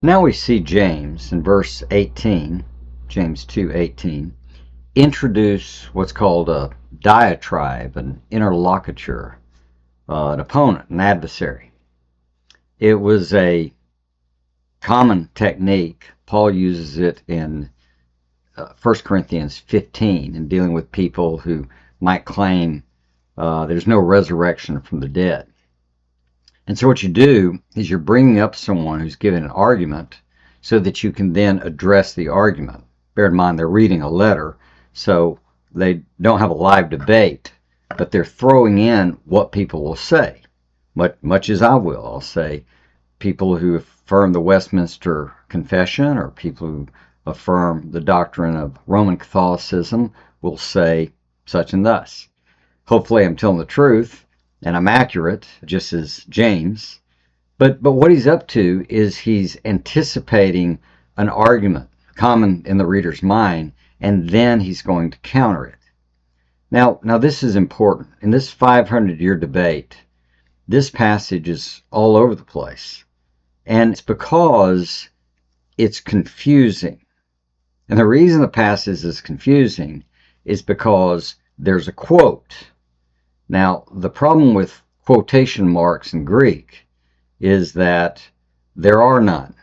Now we see James in verse 18, James 2:18, introduce what's called a diatribe, an interlocutor, an opponent, an adversary. It was a common technique. Paul uses it in 1 Corinthians 15 in dealing with people who might claim there's no resurrection from the dead. And so what you do is you're bringing up someone who's given an argument so that you can then address the argument. Bear in mind, they're reading a letter, so they don't have a live debate, but they're throwing in what people will say, much as I will. I'll say people who affirm the Westminster Confession or people who affirm the doctrine of Roman Catholicism will say such and thus. Hopefully I'm telling the truth and I'm accurate, just as James. But what he's up to is he's anticipating an argument common in the reader's mind, and then he's going to counter it. Now this is important. In this 500-year debate, this passage is all over the place. And it's because it's confusing. And the reason the passage is confusing is because there's a quote. Now, the problem with quotation marks in Greek is that there are none.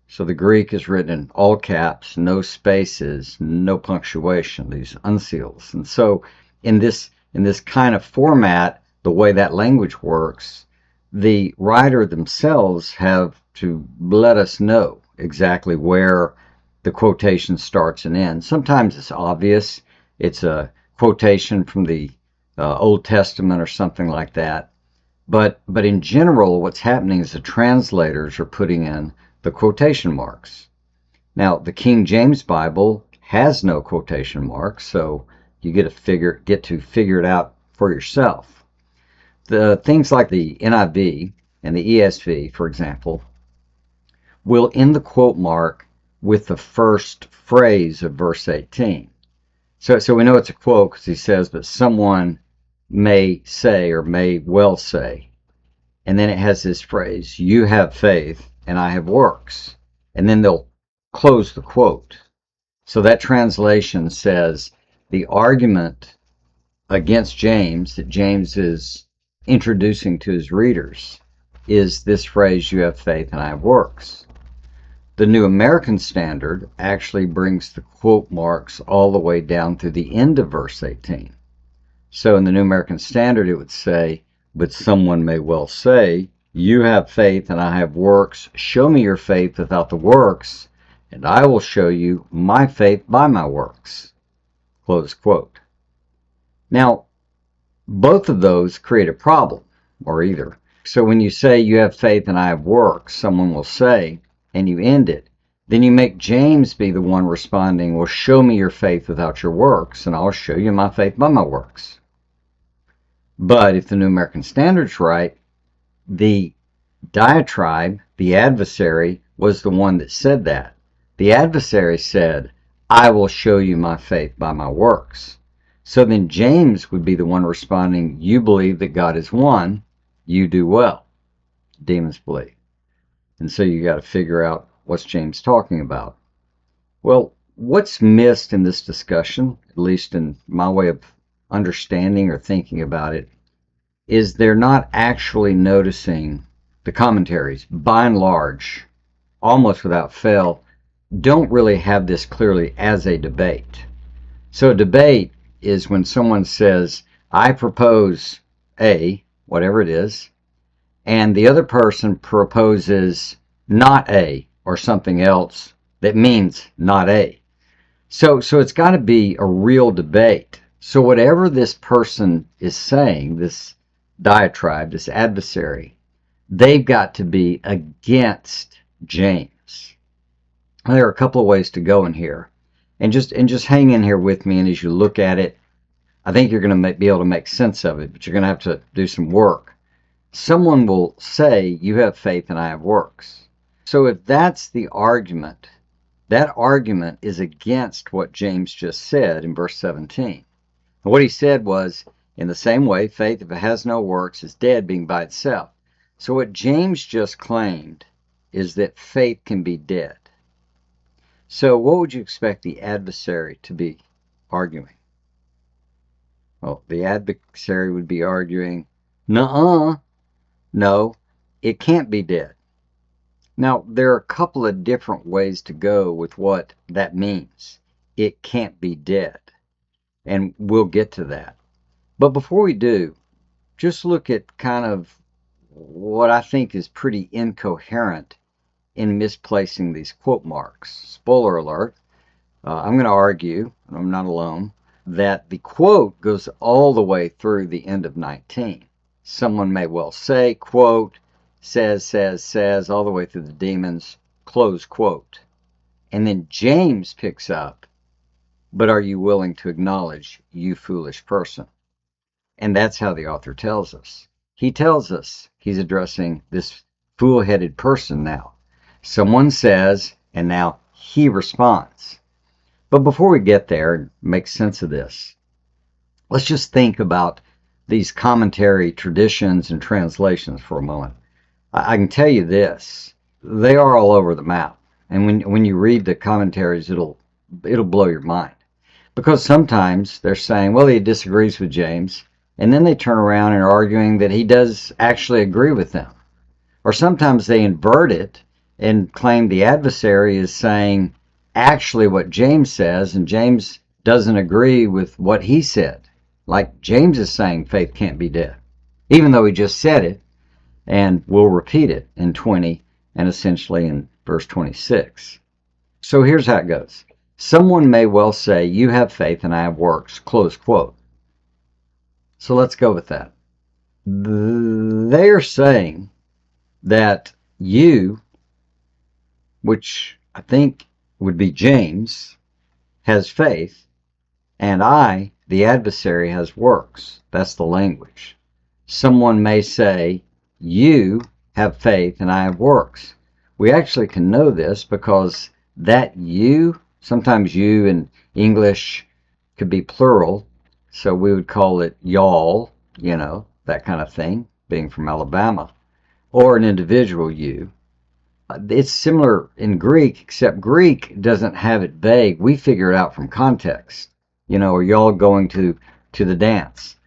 So the Greek is written in all caps, no spaces, no punctuation, these uncials. And so in this kind of format, the way that language works, the writer themselves have to let us know exactly where the quotation starts and ends. Sometimes it's obvious. It's a quotation from the Old Testament or something like that. But in general, what's happening is the translators are putting in the quotation marks. Now, the King James Bible has no quotation marks, so you get to figure it out for yourself. The things like the NIV and the ESV, for example, will end the quote mark with the first phrase of verse 18. So we know it's a quote because he says, but someone may say or may well say. And then it has this phrase, you have faith and I have works. And then they'll close the quote. So that translation says the argument against James that James is introducing to his readers is this phrase, you have faith and I have works. The New American Standard actually brings the quote marks all the way down through the end of verse 18. So in the New American Standard, it would say, but someone may well say, you have faith and I have works. Show me your faith without the works, and I will show you my faith by my works. Close quote. Now, both of those create a problem, or either. So when you say you have faith and I have works, someone will say, and you end it, then you make James be the one responding, well, show me your faith without your works, and I'll show you my faith by my works. But if the New American Standard's right, the diatribe, the adversary, was the one that said that. The adversary said, I will show you my faith by my works. So then James would be the one responding, you believe that God is one, you do well. Demons believe. And so you got to figure out what's James talking about. Well, what's missed in this discussion, at least in my way of understanding or thinking about it, is they're not actually noticing the commentaries, by and large, almost without fail, don't really have this clearly as a debate. So a debate is when someone says, I propose A, whatever it is, and the other person proposes not A or something else that means not A. So it's got to be a real debate. So whatever this person is saying, this diatribe, this adversary, they've got to be against James. Now, there are a couple of ways to go in here. And just hang in here with me, and as you look at it, I think you're going to be able to make sense of it, but you're going to have to do some work. Someone will say, you have faith and I have works. So if that's the argument, that argument is against what James just said in verse 17. And what he said was, in the same way, faith, if it has no works, is dead, being by itself. So what James just claimed is that faith can be dead. So what would you expect the adversary to be arguing? Well, the adversary would be arguing, nuh-uh, no, it can't be dead. Now, there are a couple of different ways to go with what that means. It can't be dead. And we'll get to that. But before we do, just look at kind of what I think is pretty incoherent in misplacing these quote marks. Spoiler alert, I'm going to argue, and I'm not alone, that the quote goes all the way through the end of 19. Someone may well say, quote, says, all the way through the demons, close quote. And then James picks up, but are you willing to acknowledge, you foolish person? And that's how the author tells us. He tells us he's addressing this fool-headed person now. Someone says, and now he responds. But before we get there and make sense of this, let's just think about these commentary traditions and translations for a moment. I can tell you this, they are all over the map. And when you read the commentaries, it'll blow your mind. Because sometimes they're saying, well, he disagrees with James, and then they turn around and are arguing that he does actually agree with them. Or sometimes they invert it and claim the adversary is saying actually what James says, and James doesn't agree with what he said. Like James is saying faith can't be dead, even though he just said it, and we'll repeat it in 20 and essentially in verse 26. So here's how it goes. Someone may well say, you have faith and I have works, close quote. So let's go with that. They're saying that you, which I think would be James, has faith, and I, the adversary, has works. That's the language. Someone may say, you have faith and I have works. We actually can know this because that you, sometimes you in English could be plural, so we would call it y'all, that kind of thing, being from Alabama, or an individual you. It's similar in Greek, except Greek doesn't have it vague. We figure it out from context. Are y'all going to the dance?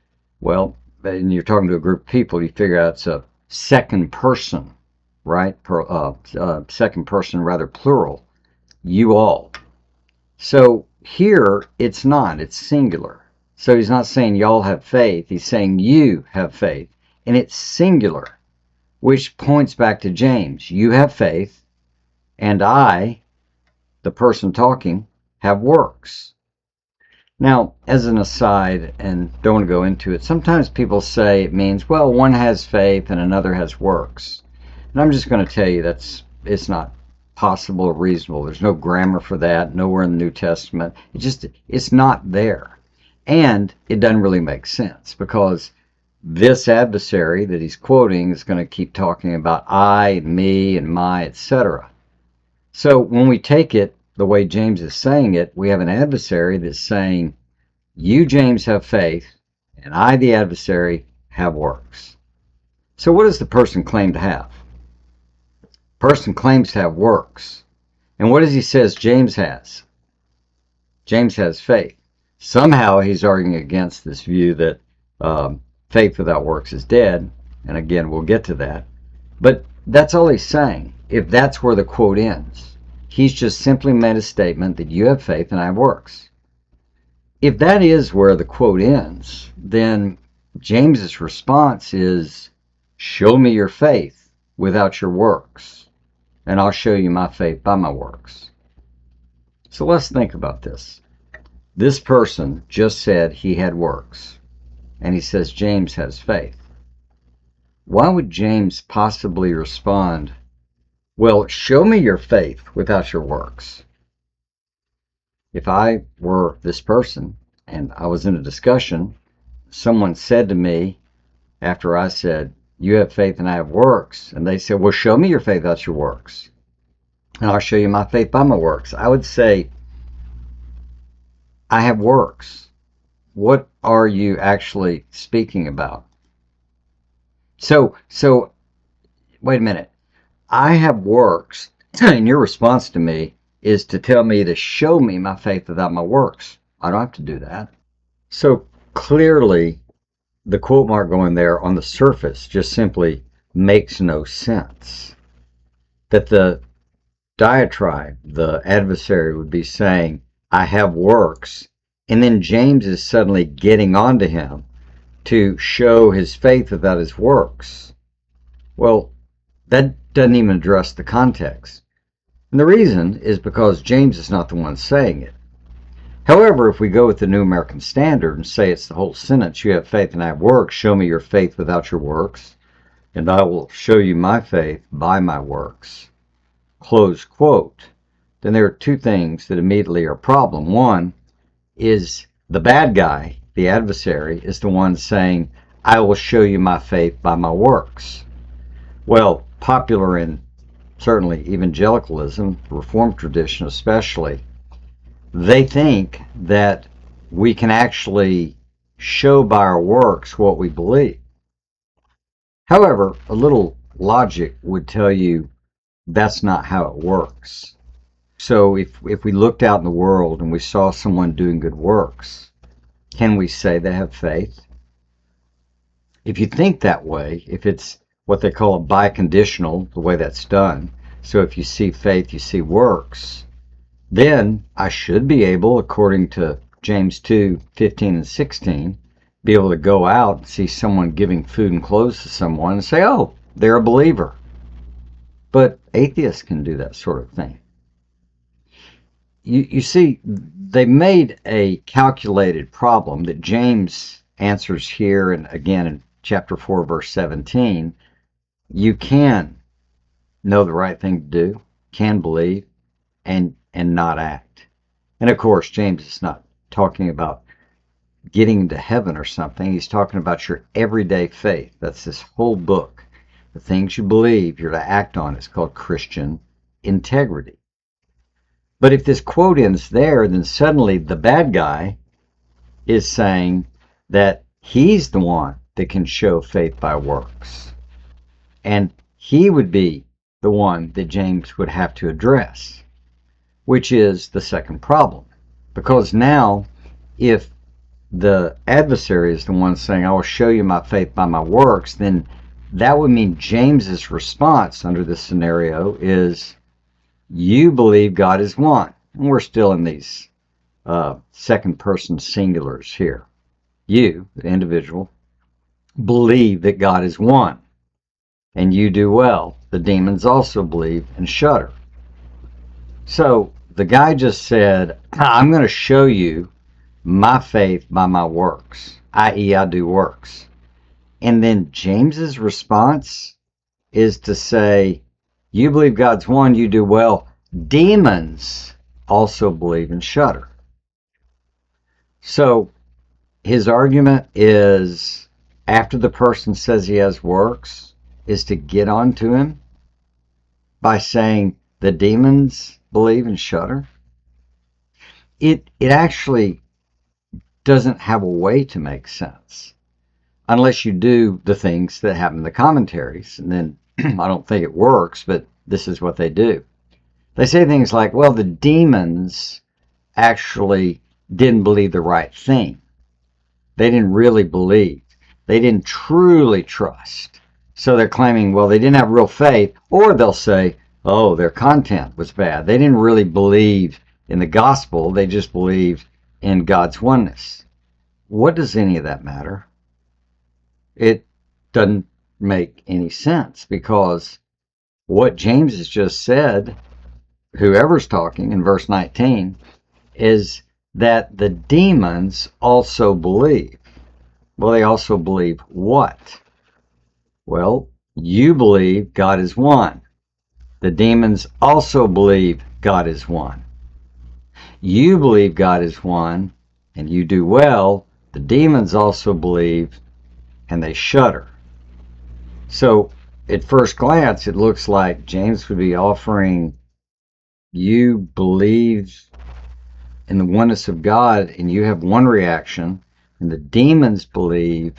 Well, and you're talking to a group of people, you figure out it's a second person, right? Second person, rather plural. You all. So here, it's not. It's singular. So he's not saying y'all have faith. He's saying you have faith. And it's singular, which points back to James. You have faith, and I, the person talking, have works. Now, as an aside, and don't want to go into it, sometimes people say it means, well, one has faith and another has works. And I'm just going to tell you it's not possible or reasonable. There's no grammar for that, nowhere in the New Testament. It's not there. And it doesn't really make sense because this adversary that he's quoting is going to keep talking about I, me, and my, etc. So when we take it the way James is saying it, we have an adversary that's saying, you, James, have faith, and I, the adversary, have works. So what does the person claim to have? Person claims to have works. And what does he says James has? James has faith. Somehow he's arguing against this view that faith without works is dead. And again, we'll get to that. But that's all he's saying, if that's where the quote ends. He's just simply made a statement that you have faith and I have works. If that is where the quote ends, then James's response is, show me your faith without your works, and I'll show you my faith by my works. So let's think about this. This person just said he had works, and he says James has faith. Why would James possibly respond, well, show me your faith without your works? If I were this person and I was in a discussion, someone said to me after I said, you have faith and I have works, and they said, well, show me your faith without your works, and I'll show you my faith by my works, I would say, I have works. What are you actually speaking about? So wait a minute. I have works, and your response to me is to tell me to show me my faith without my works. I don't have to do that. So clearly, the quote mark going there on the surface just simply makes no sense. That the diatribe, the adversary, would be saying, I have works, and then James is suddenly getting onto him to show his faith without his works. Well, that doesn't even address the context. And the reason is because James is not the one saying it. However, if we go with the New American Standard and say it's the whole sentence, you have faith and I have works, show me your faith without your works, and I will show you my faith by my works, close quote, then there are two things that immediately are a problem. One is the bad guy, the adversary, is the one saying, I will show you my faith by my works. Well, popular in certainly evangelicalism, the Reformed tradition especially, they think that we can actually show by our works what we believe. However, a little logic would tell you that's not how it works. So if we looked out in the world and we saw someone doing good works, can we say they have faith? If you think that way, if it's what they call a biconditional, the way that's done, so if you see faith, you see works, then I should be able, according to James 2:15 and 16, be able to go out and see someone giving food and clothes to someone and say, oh, they're a believer. But atheists can do that sort of thing. You see, they made a calculated problem that James answers here, and again in chapter 4, verse 17. You can know the right thing to do, can believe, and not act. And of course, James is not talking about getting to heaven or something. He's talking about your everyday faith. That's this whole book. The things you believe, you're to act on. It's called Christian integrity. But if this quote ends there, then suddenly the bad guy is saying that he's the one that can show faith by works. And he would be the one that James would have to address, which is the second problem. Because now, if the adversary is the one saying, I will show you my faith by my works, then that would mean James's response under this scenario is, you believe God is one. And we're still in these second person singulars here. You, the individual, believe that God is one. And you do well. The demons also believe and shudder. So the guy just said, I'm going to show you my faith by my works, i.e. I do works. And then James's response is to say, you believe God's one, you do well. Demons also believe and shudder. So his argument is, after the person says he has works, is to get onto him by saying the demons believe and shudder. It actually doesn't have a way to make sense unless you do the things that happen in the commentaries. And then I don't think it works, but this is what they do. They say things like, well, the demons actually didn't believe the right thing. They didn't really believe. They didn't truly trust. So they're claiming, well, they didn't have real faith. Or they'll say, oh, their content was bad. They didn't really believe in the gospel. They just believed in God's oneness. What does any of that matter? It doesn't make any sense, because what James has just said, whoever's talking in verse 19, is that the demons also believe. Well, they also believe what? Well, you believe God is one. The demons also believe God is one. You believe God is one, and you do well. The demons also believe, and they shudder. So, at first glance, it looks like James would be offering, you believe in the oneness of God, and you have one reaction, and the demons believe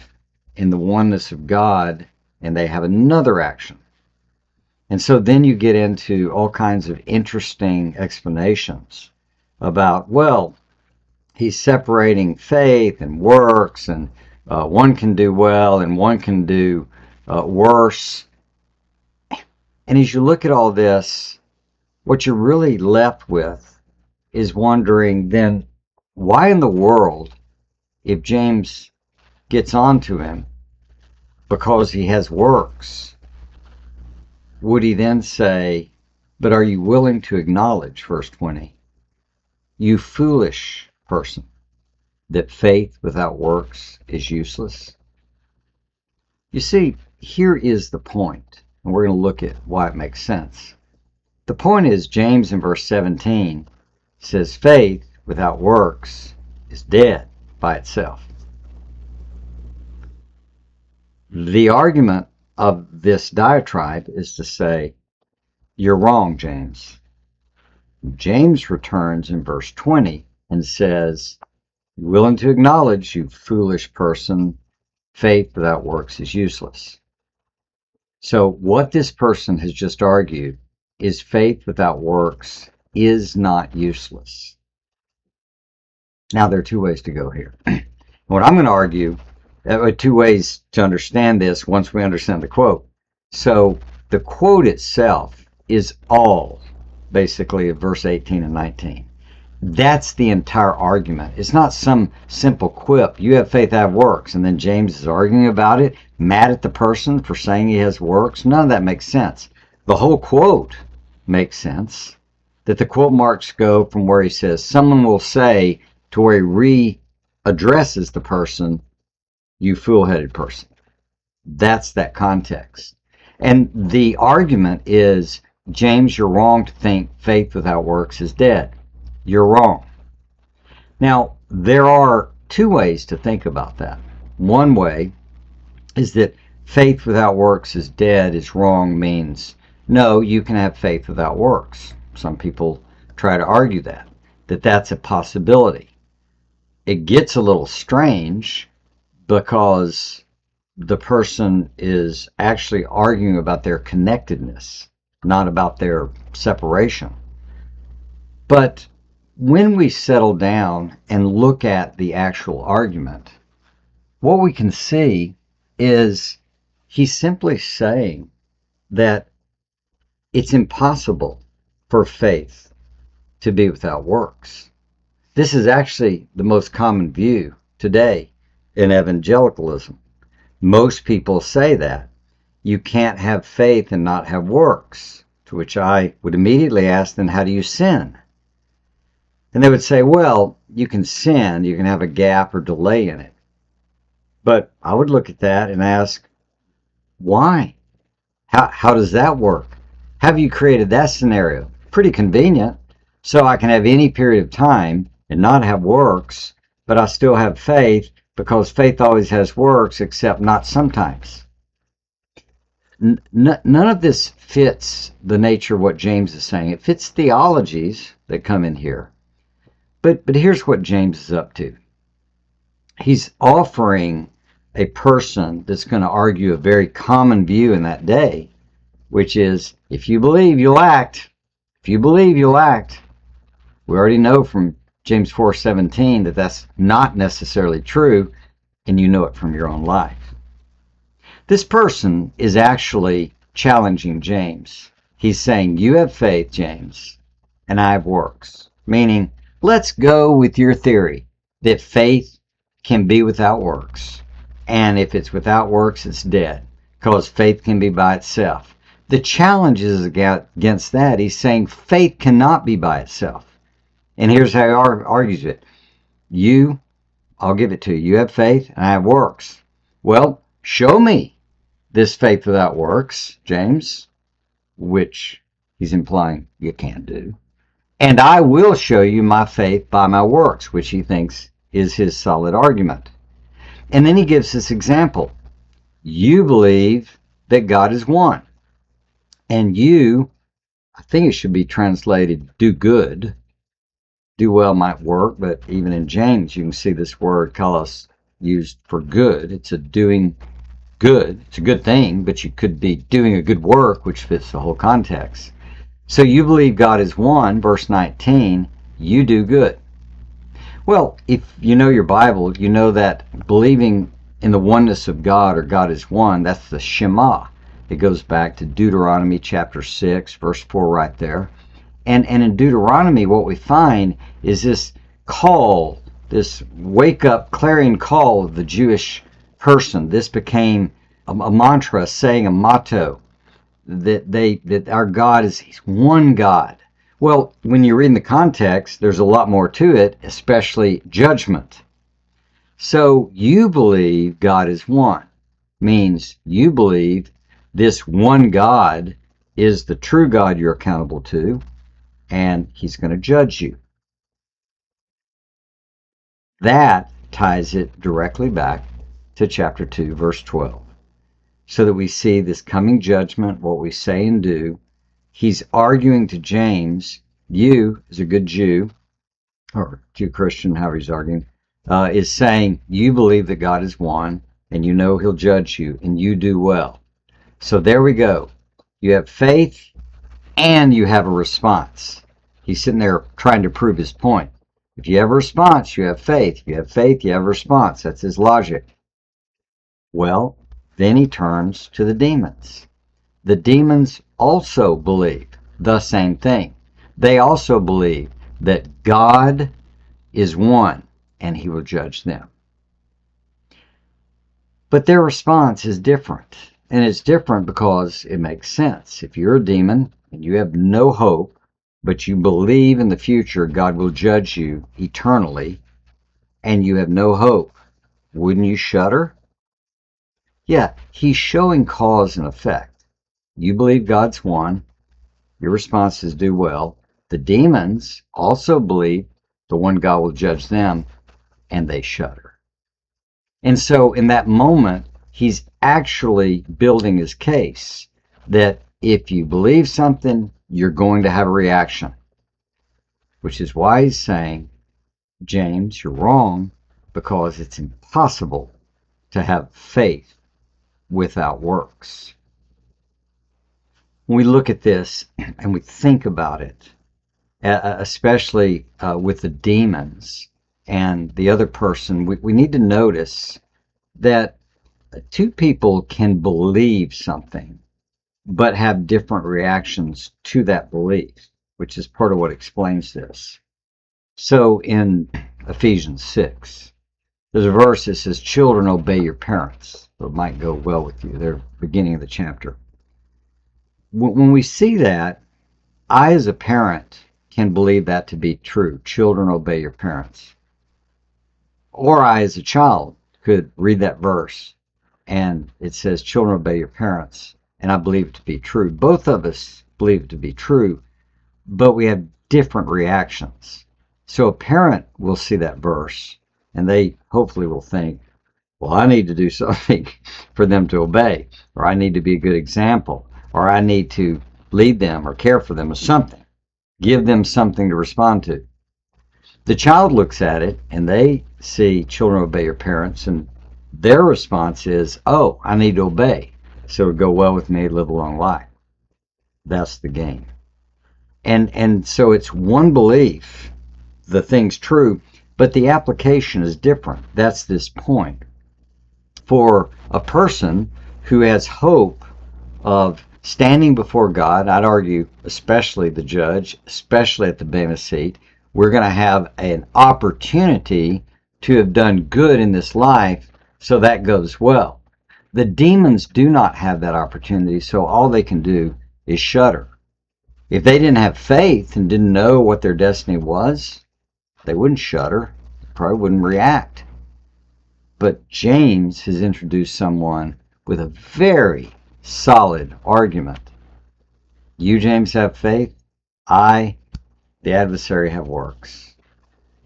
in the oneness of God, and they have another action. And so then you get into all kinds of interesting explanations about, well, he's separating faith and works, and one can do well and one can do worse. And as you look at all this, what you're really left with is wondering then, why in the world, if James gets onto him because he has works, would he then say, but are you willing to acknowledge, verse 20, you foolish person, that faith without works is useless? You see, here is the point, and we're going to look at why it makes sense. The point is, James in verse 17 says faith without works is dead by itself. The argument of this diatribe is to say, you're wrong, James. James returns in verse 20 and says, you're willing to acknowledge, you foolish person, faith without works is useless. So what this person has just argued is faith without works is not useless. Now, there are two ways to go here. What I'm going to argue, there are two ways to understand this once we understand the quote. So the quote itself is all basically of verse 18 and 19. That's the entire argument. It's not some simple quip, you have faith, I have works, and then James is arguing about it, mad at the person for saying he has works. None of that makes sense. The whole quote makes sense, that the quote marks go from where he says, someone will say, to where he readdresses the person, you fool-headed person. That's that context. And the argument is, James, you're wrong to think faith without works is dead. You're wrong. Now, there are two ways to think about that. One way is that faith without works is dead is wrong, means no, you can have faith without works. Some people try to argue that that's a possibility. It gets a little strange because the person is actually arguing about their connectedness, not about their separation. But when we settle down and look at the actual argument, what we can see is he's simply saying that it's impossible for faith to be without works. This is actually the most common view today in evangelicalism. Most people say that you can't have faith and not have works, to which I would immediately ask, then how do you sin? And they would say, well, you can sin, you can have a gap or delay in it. But I would look at that and ask, why? How does that work? Have you created that scenario? Pretty convenient. So I can have any period of time and not have works, but I still have faith, because faith always has works, except not sometimes. None of this fits the nature of what James is saying. It fits theologies that come in here. But here's what James is up to. He's offering a person that's going to argue a very common view in that day, which is, if you believe, you'll act. If you believe, you'll act. We already know from James 4:17 that that's not necessarily true, and you know it from your own life. This person is actually challenging James. He's saying, you have faith, James, and I have works. Meaning, let's go with your theory that faith can be without works. And if it's without works, it's dead, because faith can be by itself. The challenge is against that. He's saying faith cannot be by itself. And here's how he argues it. I'll give it to you. You have faith and I have works. Well, show me this faith without works, James, which he's implying you can't do. And I will show you my faith by my works, which he thinks is his solid argument. And then he gives this example. You believe that God is one. And you, I think it should be translated, do good. Do well might work, but even in James, you can see this word kalos used for good. It's a doing good. It's a good thing, but you could be doing a good work, which fits the whole context. So you believe God is one, verse 19, you do good. Well, if you know your Bible, you know that believing in the oneness of God, or God is one, that's the Shema. It goes back to Deuteronomy chapter 6, verse 4 right there. And in Deuteronomy, what we find is this call, this wake-up, clarion call of the Jewish person. This became a mantra, saying a motto, that our God is one God. Well, when you read in the context, there's a lot more to it, especially judgment. So you believe God is one, means you believe this one God is the true God you're accountable to, and he's going to judge you. That ties it directly back to chapter 2, verse 12, so that we see this coming judgment, what we say and do. He's arguing to James, you, as a good Jew, or Jew Christian, however he's arguing, is saying, you believe that God is one, and you know he'll judge you, and you do well. So there we go. You have faith, and you have a response. He's sitting there trying to prove his point. If you have a response, you have faith. If you have faith, you have a response. That's his logic. Well, then he turns to the demons. The demons also believe the same thing. They also believe that God is one, and he will judge them. But their response is different. And it's different because it makes sense. If you're a demon and you have no hope, but you believe in the future God will judge you eternally, and you have no hope, wouldn't you shudder? Yeah, he's showing cause and effect. You believe God's one, your response is do well. The demons also believe the one God will judge them, and they shudder. And so in that moment, he's actually building his case that if you believe something, you're going to have a reaction, which is why he's saying, James, you're wrong, because it's impossible to have faith without works. When we look at this and we think about it, especially with the demons and the other person, we need to notice that two people can believe something but have different reactions to that belief, which is part of what explains this. So in Ephesians 6, there's a verse that says, children, obey your parents. So it might go well with you. They're beginning of the chapter. When we see that, I as a parent can believe that to be true. Children, obey your parents. Or I as a child could read that verse and it says, children, obey your parents. And I believe it to be true. Both of us believe it to be true, but we have different reactions. So a parent will see that verse and they hopefully will think, well, I need to do something for them to obey, or I need to be a good example, or I need to lead them or care for them or something. Give them something to respond to. The child looks at it and they see children obey your parents, and their response is, oh, I need to obey, so it would go well with me, live a long life. That's the game. And so it's one belief, the thing's true, but the application is different. That's this point. For a person who has hope of standing before God, I'd argue especially the judge, especially at the Bema seat, we're going to have an opportunity to have done good in this life, so that goes well. The demons do not have that opportunity, so all they can do is shudder. If they didn't have faith and didn't know what their destiny was, they wouldn't shudder, probably wouldn't react. But James has introduced someone with a very solid argument. You, James, have faith. I, the adversary, have works.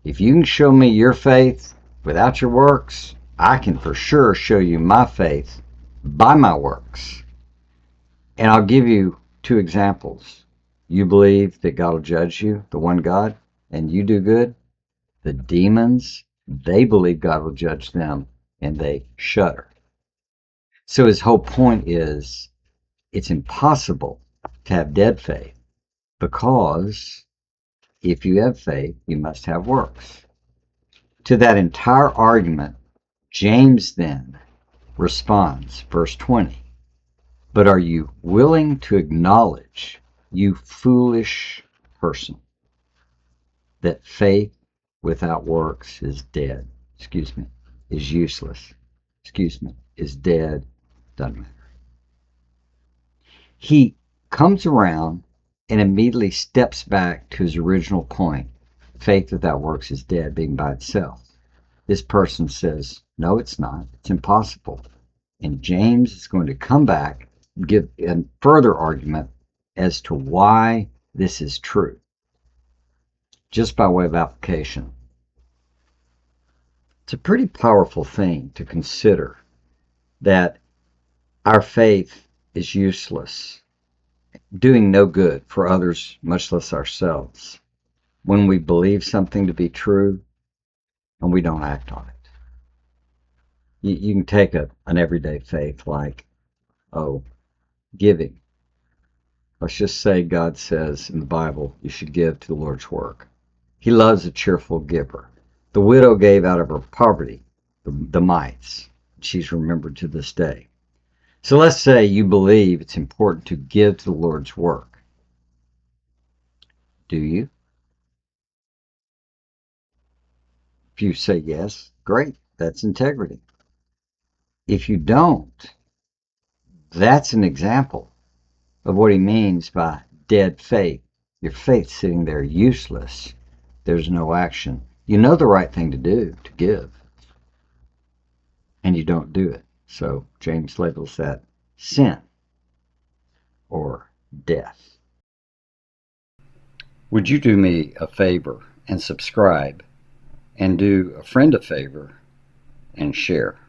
If you can show me your faith without your works, I can for sure show you my faith by my works. And I'll give you two examples. You believe that God will judge you, the one God, and you do good. The demons, they believe God will judge them, and they shudder. So his whole point is it's impossible to have dead faith, because if you have faith, you must have works. To that entire argument, James then responds, verse 20, "But are you willing to acknowledge, you foolish person, that faith without works is dead?" Is useless. Is dead. Doesn't matter. He comes around and immediately steps back to his original point. Faith without works is dead, being by itself. This person says, no, it's not. It's impossible. And James is going to come back and give a further argument as to why this is true, just by way of application. It's a pretty powerful thing to consider that our faith is useless, doing no good for others, much less ourselves, when we believe something to be true and we don't act on it. You can take an everyday faith like, giving. Let's just say God says in the Bible you should give to the Lord's work. He loves a cheerful giver. The widow gave out of her poverty, the mites. She's remembered to this day. So let's say you believe it's important to give to the Lord's work. Do you? If you say yes, great. That's integrity. If you don't, that's an example of what he means by dead faith. Your faith sitting there useless. There's no action. You know the right thing to do, to give, and you don't do it. So James labels that sin or death. Would you do me a favor and subscribe, and do a friend a favor and share?